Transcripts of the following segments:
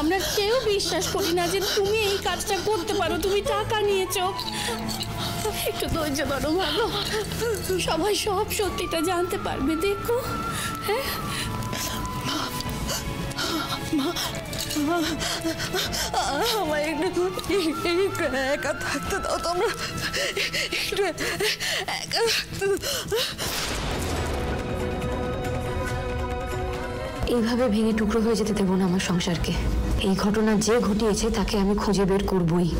আমরা কেউ বিশ্বাস করি না যে তুমি এই কাজটা করতে পারো। তুমি টাকা নিয়েছো, একটু ধৈর্য ধরো ভালো, সবাই সব সত্যিটা জানতে পারবে। দেখো হ্যাঁ আমার একটু একা থাকতে দাও, তোমরা একটু একা থাকতে দাও। এইভাবে ভেঙে টুকরো হয়ে যেতে দেবো না আমার সংসারকে। এই ঘটনা যে ঘটিয়েছে তাকে আমি খুঁজে বের করবই।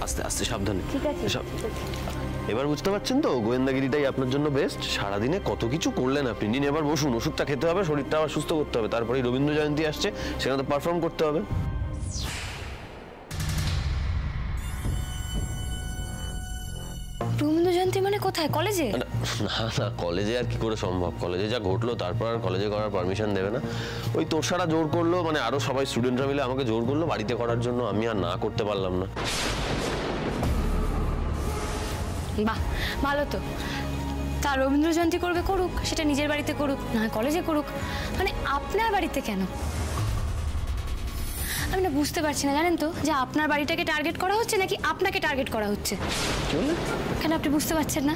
আস্তে আস্তে সাবধানে। ঠিক আছে। এবার বুঝতে পারছেন তো গোয়েন্দাগিরিটাই আপনার জন্য বেস্ট। সারাদিনে কত কিছু করলেন আপনি। নিন এবার বসুন, ওষুধটা খেতে হবে, শরীরটা আবার সুস্থ করতে হবে, তারপরে রবীন্দ্র জয়ন্তী আসছে, সেখানে তো পারফর্ম করতে হবে। রবীন্দ্র জয়ন্তী মানে কোথায়? কলেজে? না না, কলেজে আর কি করে সম্ভব? কলেজে যা ঘটলো তারপর আর কলেজে করার পারমিশন দেবে না। ওই তোরসারা জোর করলো, মানে আরো সবাই স্টুডেন্টরা মিলে আমাকে জোর করলো বাড়িতে করার জন্য, আমি আর না করতে পারলাম না। বাহ, ভালো তো। তা রবীন্দ্র জয়ন্তী করবে, করুক, সেটা নিজের বাড়িতে করুক, না কলেজে করুক, মানে আপনার বাড়িতে কেন? আমি না বুঝতে পারছি না, জানেন তো, যে আপনার বাড়িটাকে টার্গেট করা হচ্ছে নাকি আপনাকে টার্গেট করা হচ্ছে। কেন আপনি বুঝতে পারছেন না?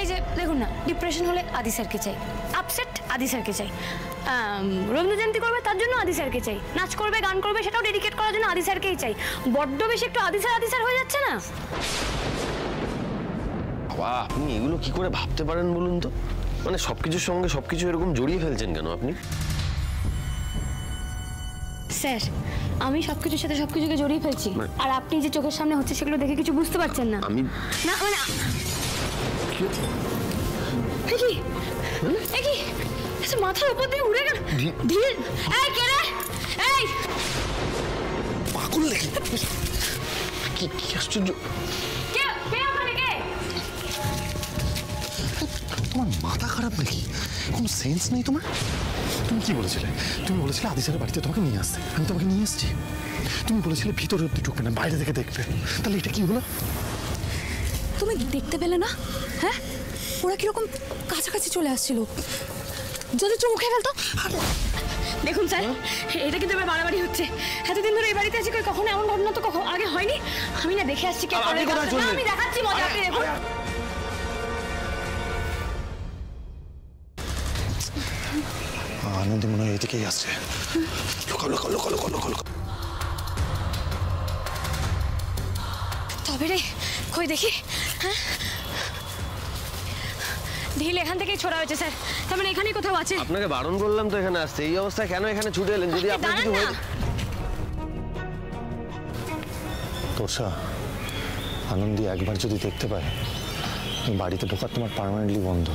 এই যে দেখুন না, ডিপ্রেশন হলে আদি স্যারকে চাই, আপসেট আদি স্যারকে চাই, রবীন্দ্র জয়ন্তী করবে তার জন্য আদি স্যারকে চাই, নাচ করবে গান করবে সেটাও ডেডিকেট করার জন্য আদি স্যারকেই চাই। বড্ড বেশি একটু আদি স্যার হয়ে যাচ্ছে না? বাবা, আপনি এগুলো কি করে ভাবতে পারেন বলুন তো? মানে সবকিছুর সঙ্গে সবকিছু এরকম জড়িয়ে ফেলছেন কেন আপনি? স্যার, আমি সবকিছুর সাথে সবকিছুকে জড়িয়ে ফেলছি, আর আপনি যে চোখের সামনে হচ্ছে সেগুলো দেখে কিছু বুঝতে পারছেন না। আমি না মানে কি মাথার উপর দিয়ে উড়ে গেল। ধীর, এই কে রে? এই পাগল নাকি? কি আশ্চর্য! কে ওখানে? কে? তোমার মাথা খারাপ নাকি? কোনো সেন্স নেই তোমার? তুমি কি বলেছিলে? তুমি বলেছিলে আদি স্যারের বাড়িতে তোমাকে নিয়ে আসতে, আমি তোমাকে নিয়ে এসেছি। তুমি বলেছিলে ভিতরে অব্দি ঢুকবে না, বাইরে থেকে দেখবে। তাহলে এটা কি হলো? তুমি দেখতে পেলে না? হ্যাঁ, ওরা কিরকম কাছাকাছি চলে আসছিল, যদি চোখে ফেলতো। দেখুন স্যার, এটা কিন্তু এবার বাড়াবাড়ি হচ্ছে। এতদিন ধরে এই বাড়িতে আছি, কখনো এমন ঘটনা তো কখনো আগে হয়নি। আমি না দেখে আসছি, আমি দেখাচ্ছি মজা, আপনি দেখুন। আনন্দ মনে হয় এদিকেই আসছে। তবে রে, কই দেখি। হ্যাঁ, ঢিল এখান থেকেই ছোড়া হয়েছে স্যার, তার মানে এখানেই কোথাও আছে। আপনাকে বারণ করলাম তো এখানে আসতে, এই অবস্থায় কেন এখানে ছুটে এলেন? যদি আপনার কিছু হয়ে... তোরসা, আনন্দী একবার যদি দেখতে পায়, বাড়িতে ঢোকার তোমার পার্মানেন্টলি বন্ধ।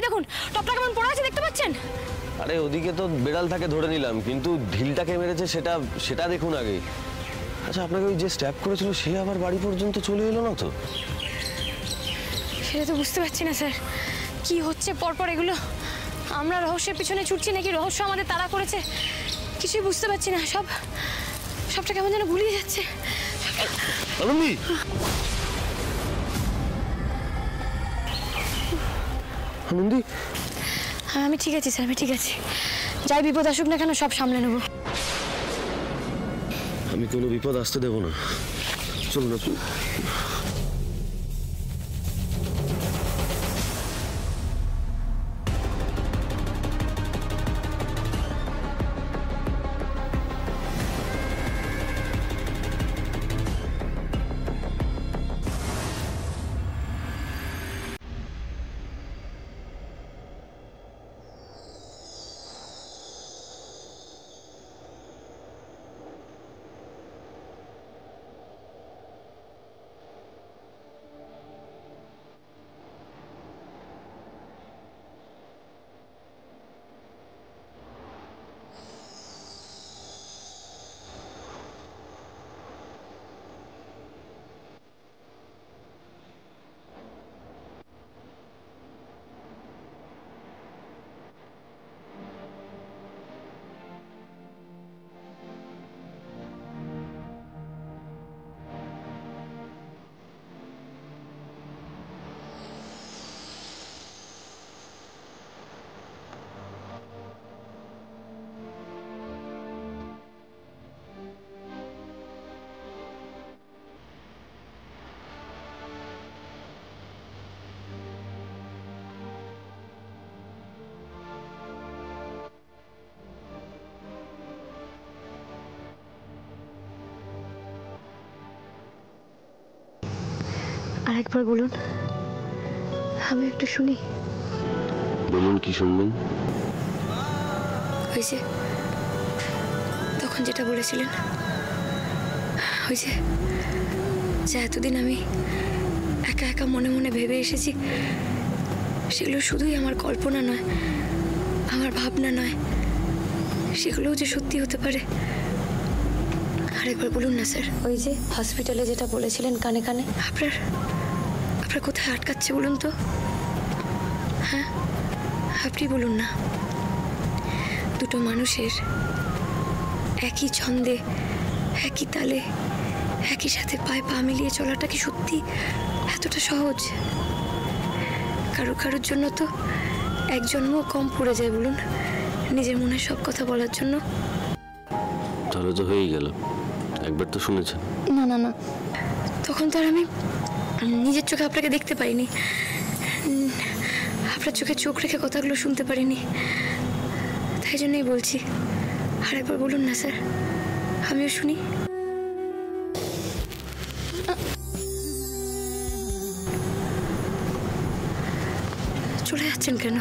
দেখুন টপটা কেমন পড়ে আছে, দেখতে পাচ্ছেন? আরে ওদিকে তো বেড়াল থাকে ধরে নিলাম, কিন্তু ঢিলটাকে মেরেছে সেটা দেখুন আগে। আচ্ছা, আপনাকে ওই যে স্ট্যাপ করেছিল সে আবার বাড়ি পর্যন্ত চলে এলো না তো? সেটা তো বুঝতে পারছি না স্যার, কি হচ্ছে পরপর এগুলো। আমরা রহস্যের পিছনে ছুটছি নাকি রহস্য আমাদের তাড়া করেছে, কিছুই বুঝতে পারছি না। সবটা কেমন যেন ভুলিয়ে যাচ্ছে। আনন্দী, আনন্দী, হ্যাঁ আমি ঠিক আছি স্যার, আমি ঠিক আছি। যাই বিপদ আসুক না কেন সব সামলে নেব। আমি কোনো বিপদ আসতে দেব না, চলুন না। আর একবার বলুন, আমি একটু শুনি। বলুন, কি শুনবেন? ওই যে তখন যেটা বলেছিলেন, ওই যে এতদিন আমি একা একা মনে মনে ভেবে এসেছি, সেগুলো শুধুই আমার কল্পনা নয়, আমার ভাবনা নয়, সেগুলোও যে সত্যি হতে পারে। আরেকবার বলুন না স্যার, ওই যে হসপিটালে যেটা বলেছিলেন কানে কানে, আপনার কোথায় আটকাচ্ছে বলুন তো? হ্যাঁ, আপনি বলুন না। দুটো মানুষের একই ছন্দে, একই তালে, একই সাথে পায়ে পা মিলিয়ে চলাটা কি সত্যি এতটা সহজ? কারোর জন্য তো এক জন্মও কম পড়ে যায় বলুন, নিজের মনের সব কথা বলার জন্য। তাহলে তো হয়েই গেল, একবার তো শুনেছেন। না না না, তখন তো আর আমি নিজের চোখে আপনাকে দেখতে পাইনি, আপনার চোখে চোখ রেখে কথাগুলো শুনতে পারিনি, তাই জন্যই বলছি। আরেকবার বলুন না স্যার, আমিও শুনি। চলে যাচ্ছেন কেন?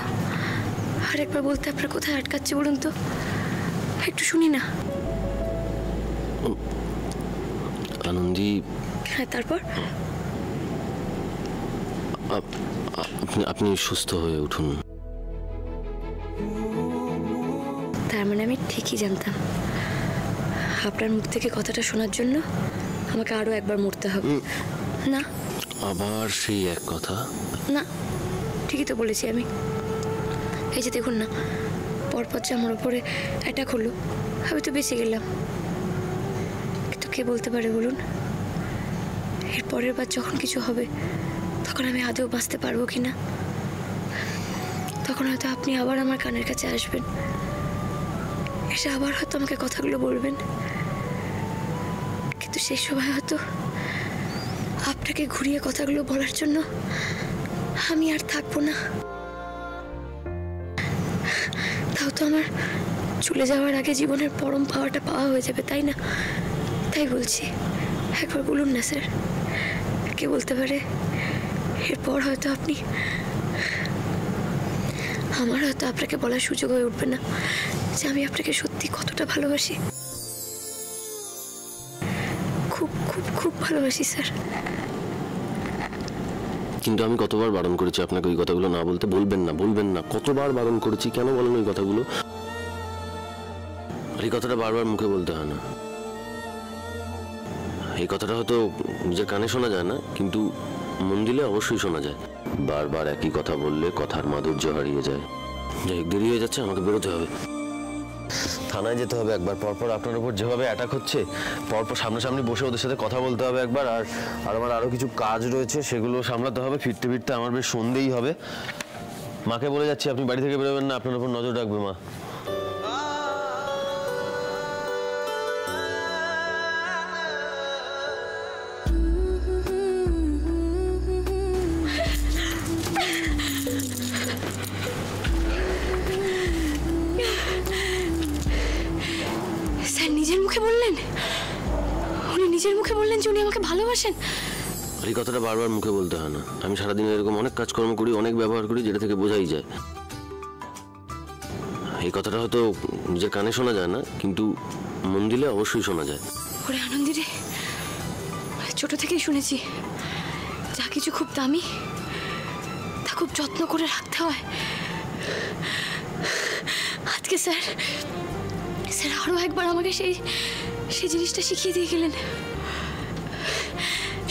আরেকবার বলতে আপনার কোথায় আটকাচ্ছে বলুন তো, একটু শুনি না। আনন্দী। হ্যাঁ, তারপর? আপনি সুস্থ হয়ে উঠুন। তার মানে আমি ঠিকই জানতাম, আপনার মুখ থেকে কথাটা শোনার জন্য আমাকে আরো একবার মরতে হবে। না, আবার সেই এক কথা? না, ঠিকই তো বলেছি আমি। এই যে দেখুন না, পরপর যে আমার উপরে অ্যাটাক হলো, আমি তো বেঁচে গেলাম, কিন্তু কে বলতে পারে বলুন, এর পরের বার যখন কিছু হবে তখন আমি আদৌ বাঁচতে পারবো কিনা। তখন হয়তো আপনি আবার আমার কানের কাছে আসবেন, এসে আবার হয়তো আমাকে কথাগুলো বলবেন, কিন্তু সেই সময় হয়তো আপনাকে ঘুরিয়ে কথাগুলো বলার জন্য আমি আর থাকবো না। তাও তো আমার চলে যাওয়ার আগে জীবনের পরম পাওয়াটা পাওয়া হয়ে যাবে, তাই না? তাই বলছি, একবার বলুন না স্যার, কে বলতে পারে এরপর হয়তো আপনি, আমার হয়তো আপনাকে বলার সুযোগ হয়ে উঠবে না যে আমি আপনাকে সত্যি কতটা ভালোবাসি। খুব খুব খুব ভালোবাসি স্যার। কিন্তু আমি কতবার বারণ করেছি আপনাকে ওই কথাগুলো না বলতে। বলবেন না, কতবার বারণ করেছি, কেন বলেন ওই কথাগুলো? এই কথাটা বারবার মুখে বলতে হয় না। এই কথাটা হয়তো নিজের কানে শোনা যায় না, কিন্তু মন দিলে অবশ্যই শোনা যায়। বারবার একই কথা বললে কথার মাধুর্য হারিয়ে যায়। যাই হোক, দেরি হয়ে যাচ্ছে, আমাকে বেরোতে হবে। থানায় যেতে হবে একবার, পরপর আপনার উপর যেভাবে অ্যাটাক হচ্ছে, পরপর সামনাসামনি বসে ওদের সাথে কথা বলতে হবে একবার। আর আমার আরও কিছু কাজ রয়েছে, সেগুলো সামলাতে হবে। ফিরতে ফিরতে আমার বেশ সন্ধেই হবে। মাকে বলে যাচ্ছি আপনি বাড়ি থেকে বেরোবেন না, আপনার উপর নজর রাখবে মা। স্যার নিজের মুখে বললেন, উনি নিজের মুখে বললেন যে উনি আমাকে ভালোবাসেন। এই কথাটা বারবার মুখে বলতে হয় না। আমি সারাদিন এরকম অনেক কাজকর্ম করি, অনেক ব্যবহার করি, যেটা থেকে বোঝাই যায়। এই কথাটা হয়তো নিজের কানে শোনা যায় না, কিন্তু মন দিলে অবশ্যই শোনা যায়। ওরে আনন্দী রে, ছোট থেকেই শুনেছি যা কিছু খুব দামি তা খুব যত্ন করে রাখতে হয়। আজকে স্যার আরো একবার আমাকে সেই জিনিসটা শিখিয়ে দিয়ে গেলেন।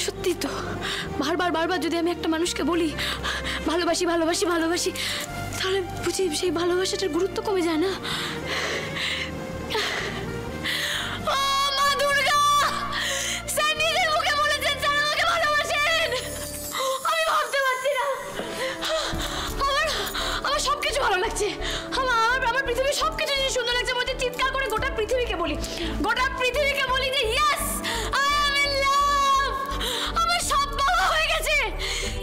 সত্যি তো, বারবার যদি আমি একটা মানুষকে বলি ভালোবাসি ভালোবাসি ভালোবাসি, তাহলে বুঝি সেই ভালোবাসাটার গুরুত্ব কমে যায় না? ও মা দুর্গা, স্যার নিজের মুখে বলেছেন স্যার আমাকে ভালোবাসেন। আমি ভাবতে পারছি না। আমার সবকিছু ভালো লাগছে, আমার পৃথিবীর সবকিছু সুন্দর লাগছে। মধ্যে চিৎকার করে গোটা পৃথিবীকে বলি যে yes I am in love. আমার সব ভালো হয়ে গেছে।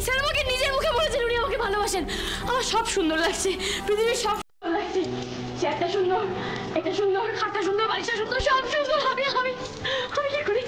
স্যার আমাকে নিজের মুখে বলেছেন উনি আমাকে ভালোবাসেন। আমার সব সুন্দর লাগছে, পৃথিবীর সব সুন্দর লাগছে। চেয়ারটা সুন্দর, এটা সুন্দর, খাটটা সুন্দর, বালিশটা সুন্দর, সব সুন্দর। আমি কি করি?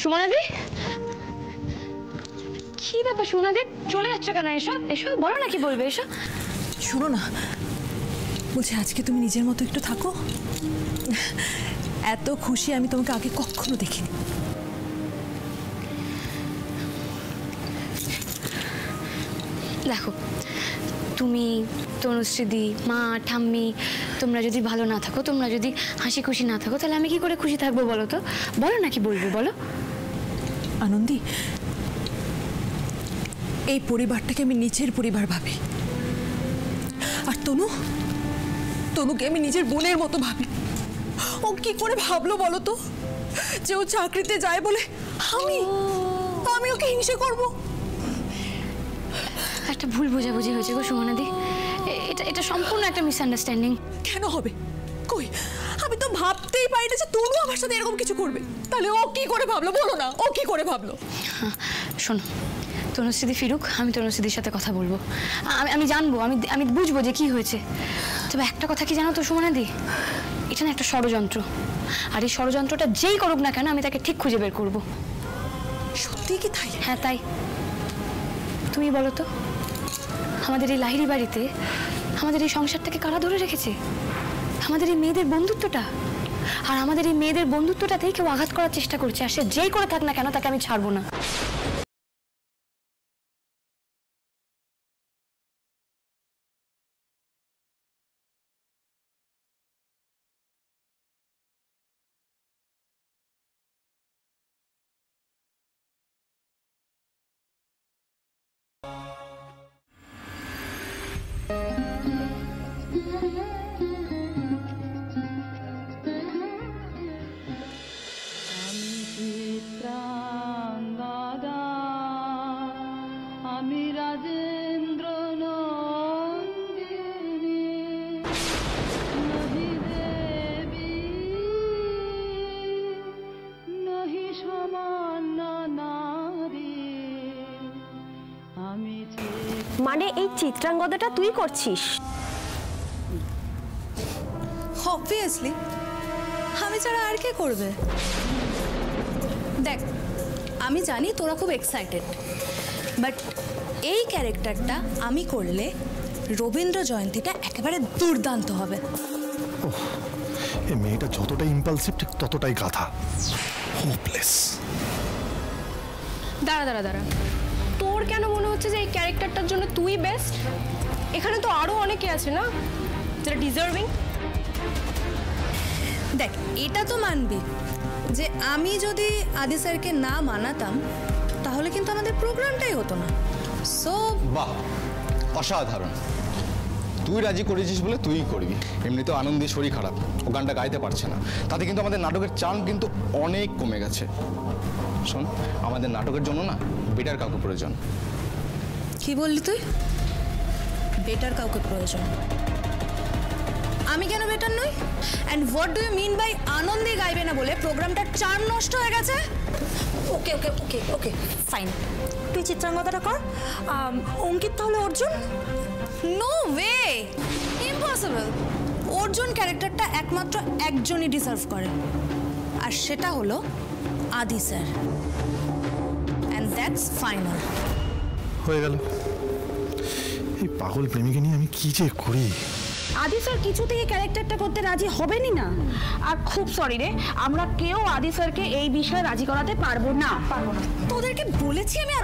সুমনাদি, কি ব্যাপার সুমনাদি, চলে যাচ্ছ কেন? এসো এসো, বলো না কি বলবে, এসো। শোনো না, বলছি আজকে তুমি নিজের মতো একটু থাকো। এত খুশি আমি তোমাকে আগে কখনো দেখিনি। দেখো, তুমি, তনুশ্রীদি, মা, ঠাম্মি, তোমরা যদি ভালো না থাকো, তোমরা যদি হাসি খুশি না থাকো, তাহলে আমি কি করে খুশি থাকবো বলো তো? বলো না কি বলবে, বলো। আনন্দি, এই পরিবারটাকে আমি নিজের পরিবার ভাবি, আর তনুকে আমি নিজের বোনের মতো ভাবি। ও কি করে ভাবলো বলো তো যে ও চাকরিতে যায় বলে আমি ওকে হিংসে করব? একটা ভুল বোঝাবুঝি হয়েছে গো সুমনাদি, এটা সম্পূর্ণ একটা মিসআন্ডারস্ট্যান্ডিং। কেন হবে? কই, আমি তো ভাবতেই পারি না যে তনু আমার সাথে এরকম কিছু করবে। তাহলে ও কি করে ভাবলো বলো না, ও কি করে ভাবলো? শোনো, তনুশ্রীদি ফিরুক, আমি তনুশ্রীদির সাথে কথা বলবো, আমি জানবো, আমি বুঝবো যে কি হয়েছে। তবে একটা কথা কি জানো তো সুমনাদি, এটা না একটা ষড়যন্ত্র, আর এই ষড়যন্ত্রটা যেই করুক না কেন আমি তাকে ঠিক খুঁজে বের করবো। সত্যি কি তাই? হ্যাঁ তাই। তুমি বলো তো, আমাদের এই লাহিড়ি বাড়িতে আমাদের এই সংসারটাকে কারা ধরে রেখেছে? আমাদের এই মেয়েদের বন্ধুত্বটা, আর আমাদের এই মেয়েদের বন্ধুত্বটাতেই কেউ আঘাত করার চেষ্টা করছে, আর সে যেই করে থাক না কেন তাকে আমি ছাড়বো না। আমি রাজেন্দ্র নন্দিনী, নহি দেবী নহি সমান নারী, আমি মানে এই চিত্রাঙ্গদাটা তুই করছিস? অবভিয়াসলি, আমি ছাড়া আর কে করবে? দেখ, আমি জানি তোরা খুব এক্সাইটেড, বাট এই ক্যারেক্টারটা আমি করলে রবীন্দ্র জয়ন্তীটা একেবারে দুর্দান্ত হবে। এই মেয়েটা যতটা ইম্পালসিভ ঠিক ততটাই গাধা। হোপলেস। দাঁড়া, তোর কেন মনে হচ্ছে যে এই ক্যারেক্টারটার জন্য তুই বেস্ট? এখানে তো আরো অনেকে আছে না যারা ডিজার্ভিং। দেখ, এটা তো মানবি যে আমি যদি আদি স্যারকে না মানাতাম তাহলে কিন্তু আমাদের প্রোগ্রামটাই হতো না। সো বাহ, অসাধারণ। তুই রাজি করেছিস বলে তুই করবি। এমনিতেও আনন্দে শরীর খারাপ, ও গানটা গাইতে পারছে না, তাতে কিন্তু আমাদের নাটকের চার্ম কিন্তু অনেক কমে গেছে। শোন, আমাদের নাটকের জন্য না বেটার কাউকে প্রয়োজন। কি বললি তুই? বেটার কাউকে প্রয়োজন? আমি কেন বেটার নই? And what do you mean by আনন্দে গাইবে না বলে প্রোগ্রামটার চার্ম নষ্ট হয়ে গেছে? ওকে ওকে ওকে ওকে ফাইন, তুই চিত্রাঙ্গদাটা কর, অঙ্কিত তাহলে Arjun. No way, impossible. Arjun ক্যারেক্টারটা একমাত্র একজনই ডিজার্ভ করে, আর সেটা হলো আদি স্যার। And that's final. হয়ে গেল। এই পাগল প্রেমিকে নিয়ে আমি কি যে করি। আদি স্যার কিছুতেই ক্যারেক্টারটা করতে রাজি হবেনই না। আর খুব সরি রে, আমরা কেউ আদি স্যারকে এই বিষয়ে রাজি করাতে পারবো না। তোদেরকে বলেছি আমি।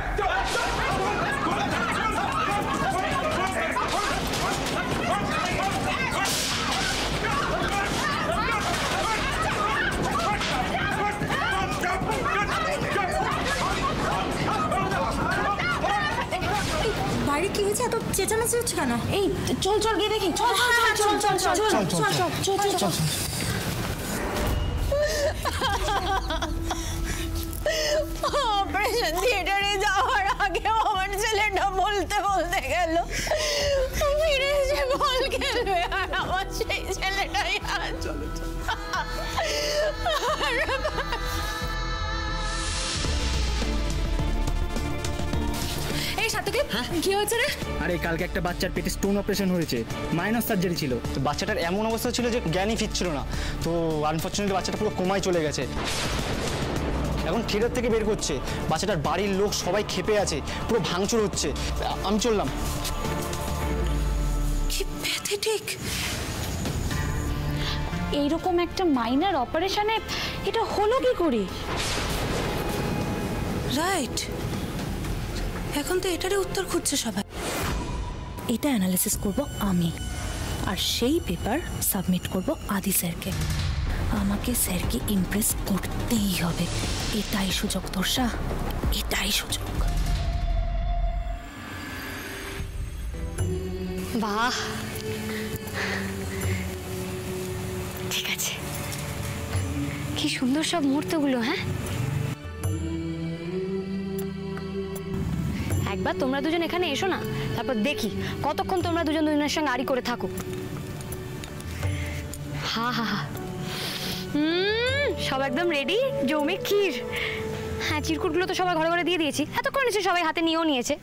বাইরে কি হয়েছে? এত চেঁচামেচি হচ্ছে কেন? এই চল চল গিয়ে দেখি। চল চল চল চল চল চল চল চল চল। অপারেশন থিয়েটারে যাওয়ার আগেও আমার ছেলেটা বলতে গেল ফিরে এসে বল খেলবে, আর আমার সেই ছেলেটাই আজ। এই সাথে কি হয়েছে রে? আরে কালকে একটা বাচ্চার পেটে স্টোন অপারেশন হয়েছে, মাইনর সার্জারি ছিল। তো বাচ্চাটার এমন অবস্থা ছিল যে জ্ঞানই ফিরছিল না, তো আনফরচুনেটলি বাচ্চাটা পুরো কোমায় চলে গেছে। এখন থিয়েটার থেকে বের করছে, বাচ্চাটার বাড়ির লোক সবাই ক্ষেপে আছে, পুরো ভাঙচুর হচ্ছে। আমি চললাম। কি প্যাথেটিক। এইরকম একটা মাইনার অপারেশনে এটা হলো কি করে? রাইট, এখন তো এটারই উত্তর খুঁজছে সবাই। এটা অ্যানালিসিস করব আমি, আর সেই পেপার সাবমিট করব আদি স্যারকে। আমাকে স্যারকে ইমপ্রেস করতেই হবে। এটাই সুযোগ দর্শা, এটাই সুযোগ। বাহ, ঠিক আছে, কি সুন্দর সব মুহূর্তগুলো। হ্যাঁ, একবার তোমরা দুজন এখানে এসো না, তারপর দেখি কতক্ষণ তোমরা দুজন দুজনের সঙ্গে আড়ি করে থাকো। হা হা হা, সব একদম রেডি, জমে ক্ষীর। হ্যাঁ, চিরকুটগুলো তো সবাই ঘরে ঘরে দিয়ে দিয়েছি, এতক্ষণ নিচে সবাই হাতে নিয়েও নিয়েছে।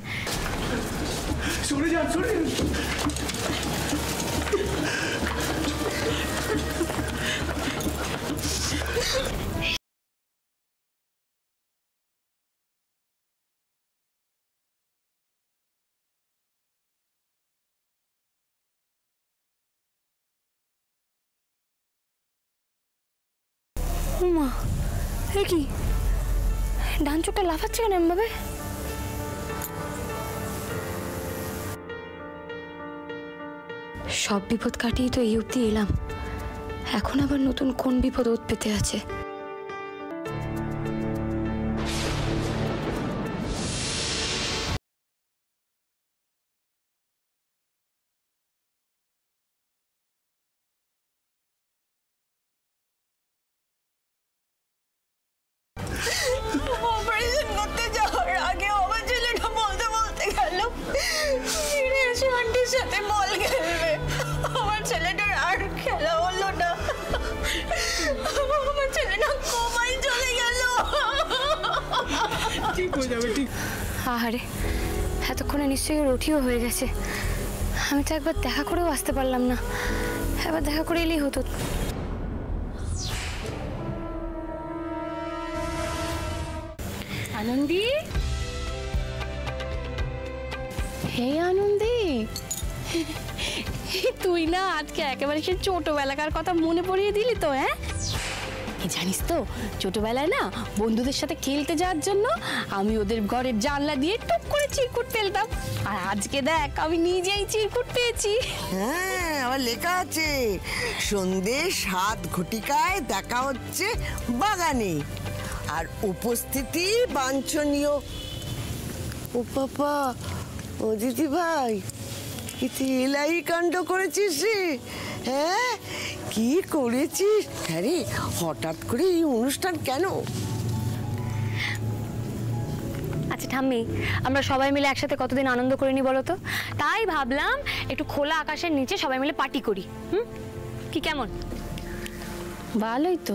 সরে যান, সরে যান। মা, এ কি ডান চোখটা লাফাচ্ছে কেন এমভাবে? সব বিপদ কাটিয়ে তো এই অবধি এলাম, এখন আবার নতুন কোন বিপদ ওত পেতে আছে? অপারেশন করতে যাওয়ার আগে আমার ছেলেটা বলতে বলতে গেল ফিরে এসে আন্টির সাথে বল খেলবে। আমার ছেলেটার আর খেলা হলো না, আমার ছেলেটা কোমায় চলে গেল। ঠিক হয়ে যাবে, ঠিক। আহারে, এতক্ষণে নিশ্চয়ই রুটিও হয়ে গেছে। আমি তো একবার দেখা করেও আসতে পারলাম না, একবার দেখা করে এলেই হতো। আনন্দি, হে আনন্দি, তুই না আজকে একেবারে সে ছোটবেলাকার কথা মনে পড়িয়ে দিলি তো। হ্যাঁ, জানিস তো ছোটবেলায় না বন্ধুদের সাথে খেলতে যাওয়ার জন্য আমি ওদের ঘরের জানলা দিয়ে টুক করে চিরকুট ফেলতাম, আর আজকে দেখ আমি নিজেই চিরকুট পেয়েছি। হ্যাঁ, আবার লেখা আছে সন্ধে 7 ঘটিকায় দেখা হচ্ছে বাগানে, আর উপস্থিতি বাঞ্ছনীয়। ও বাবা, ও দিদি ভাই, কি তুই এলাই কাণ্ড করেছিস রে? হ্যাঁ, কি করেছিস? হ্যাঁ রে, হঠাৎ করে এই অনুষ্ঠান কেন? আচ্ছা ঠাম্মি, আমরা সবাই মিলে একসাথে কতদিন আনন্দ করিনি বলো তো? তাই ভাবলাম একটু খোলা আকাশের নিচে সবাই মিলে পার্টি করি। কি কেমন? ভালোই তো,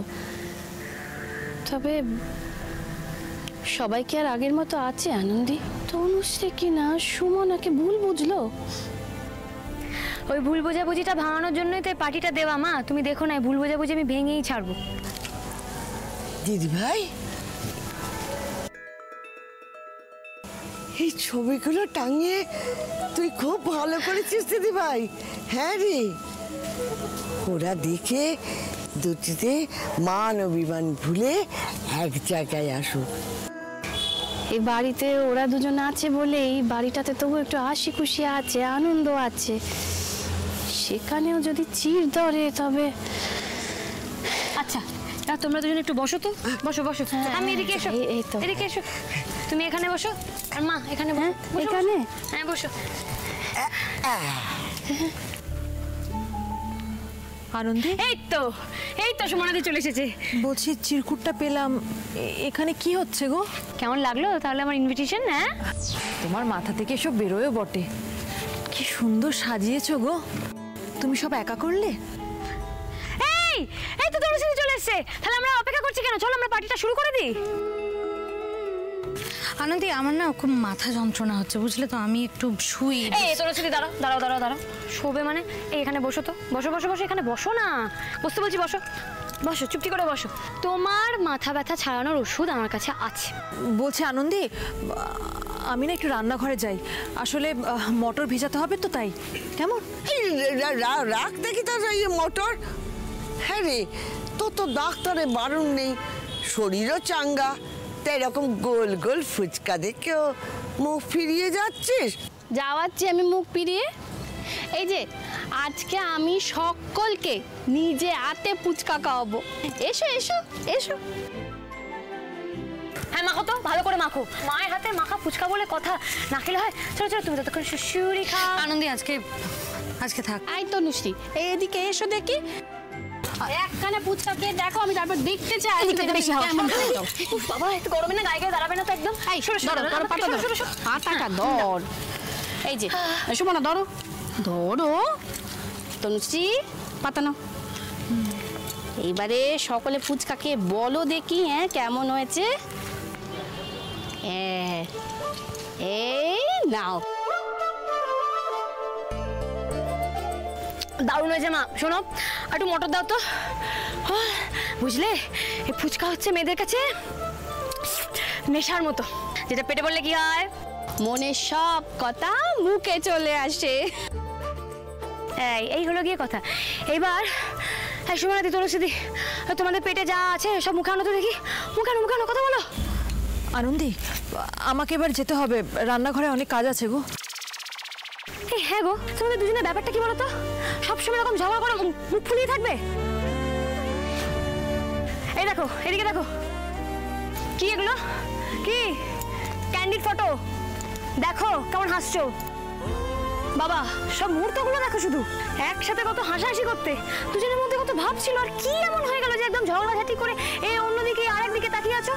তবে সবাই কি আর আগের মতো আছে আনন্দি? তনুশ্রী কি না সুমনাকে ভুল বুঝলো? ওই ভুল বোঝাবুঝিটা ভাঙানোর জন্যই তো পার্টিটা দেওয়া। মা, তুমি দেখো না, ভুল বোঝাবুঝি আমি ভেঙেই ছাড়বো। দিদি ভাই, এই ছবিগুলো টাঙিয়ে তুই খুব ভালো করেছিস দিদি ভাই। হ্যাঁ রে, ওরা দেখে দুটিতে মান অভিমান ভুলে এক জায়গায় আসুক। এই বাড়িতে ওরা দুজন আছে বলেই বাড়িটাতে তবু একটু হাসি খুশি আছে, আনন্দ আছে। সেখানেও যদি চির ধরে তবে। আচ্ছা, তোমরা দুজন একটু বসো তো, বসো বসো। আমি এদিকে এসো, এই তো এদিকে এসো। তুমি এখানে বসো, আর মা এখানে বসো। এখানে? হ্যাঁ, বসো। আনন্দি, এই তো সুমনাদি চলে এসেছে। বলছি চিরকুটটা পেলাম, এখানে কি হচ্ছে গো? কেমন লাগলো তাহলে আমার ইনভিটেশন? হ্যাঁ, তোমার মাথা থেকে এসব বেরোয় বটে। কি সুন্দর সাজিয়েছো গো। তুমি সব একা করলে? এই তো তনুশ্রী চলে এসেছে, তাহলে আমরা অপেক্ষা করছি কেন? চলো আমরা পার্টিটা শুরু করে দিই। আনন্দি, আমার না খুব মাথা যন্ত্রণা হচ্ছে, বুঝলে তো, আমি একটু শুই। এই তনুশ্রী, দাঁড়াও দাঁড়াও দাঁড়াও দাঁড়াও। শোবে মানে? এই এখানে বসো তো, বসো বসো বসো, এখানে বসো না, বসতে বলছি বসো। বসো, চুপটি করে বসো। তোমার মাথা ব্যথা ছাড়ানোর ওষুধ আমার কাছে আছে। বলছে আনন্দী, আমি না একটু রান্নাঘরে যাই, আসলে মটর ভেজাতে হবে তো তাই। কেমন? এই রাখ দেখি তার এই মোটর। হ্যাঁ রে, তোর তো ডাক্তারে বারণ নেই, শরীরও চাঙ্গা, তাই এরকম গোল গোল ফুচকা দেখেও মুখ ফিরিয়ে যাচ্ছিস। যাওয়াচ্ছি আমি মুখ ফিরিয়ে। এই যে আজকে আমি সকলকে নিজে হাতে ফুচকা খাওয়াবো। এসো এসো এসো। হ্যাঁ মাখো তো, ভালো করে মাখো। মায়ের হাতে মাখা ফুচকা বলে কথা, না খেলে হয়? চলো চলো, তুমি ততক্ষণ শুশুরি খাও। আনন্দী আজকে থাক। আই তনুশ্রী, এদিকে এসো দেখি। একখানে ফুচকা খেয়ে দেখো, আমি তারপর দেখতে চাই। বাবা একটু গরমে না গায়ে গায়ে দাঁড়াবে না তো একদম। এই সরো সরো, ধরো পাতা ধরো, পাতাটা ধর। এই যে শোনো না, ধরো ধরো তনুশ্রী, পাতা নাও। এইবারে সকলে ফুচকা খেয়ে বলো দেখি, হ্যাঁ কেমন হয়েছে। এই নাও। দারুণ হয়েছে মা। শোনো, একটু মটর দাও তো। বুঝলে, এই ফুচকা হচ্ছে মেয়েদের কাছে নেশার মতো, যেটা পেটে বললে কি হয়, মনের সব কথা মুখে চলে আসে। এই হলো গিয়ে কথা। এইবার সুমনাদি, তনুশ্রী, তোমাদের পেটে যা আছে সব মুখে আনো তো দেখি। মুখে আনো, মুখে আনো, কথা বলো। আনন্দী, আমাকে এবার যেতে হবে, রান্নাঘরে অনেক কাজ আছে গো। হ্যাঁ গো, তোমাদের দুজনের ব্যাপারটা কি বলো তো? সবসময় এরকম ঝগড়া করো, মুখ ফুলিয়ে থাকবে। এই দেখো, এদিকে দেখো, কি এগুলো? কি ক্যান্ডিড ফটো? দেখো কেমন হাসছো। বাবা, সব মুহূর্তগুলো দেখো, শুধু একসাথে কত হাসাহাসি করতে, দুজনের মধ্যে কত ভাব ছিল, আর কি এমন হয়ে গেল যে একদম ঝগড়াঝাটি করে এই অন্যদিকে আরেকদিকে তাকিয়ে আছো?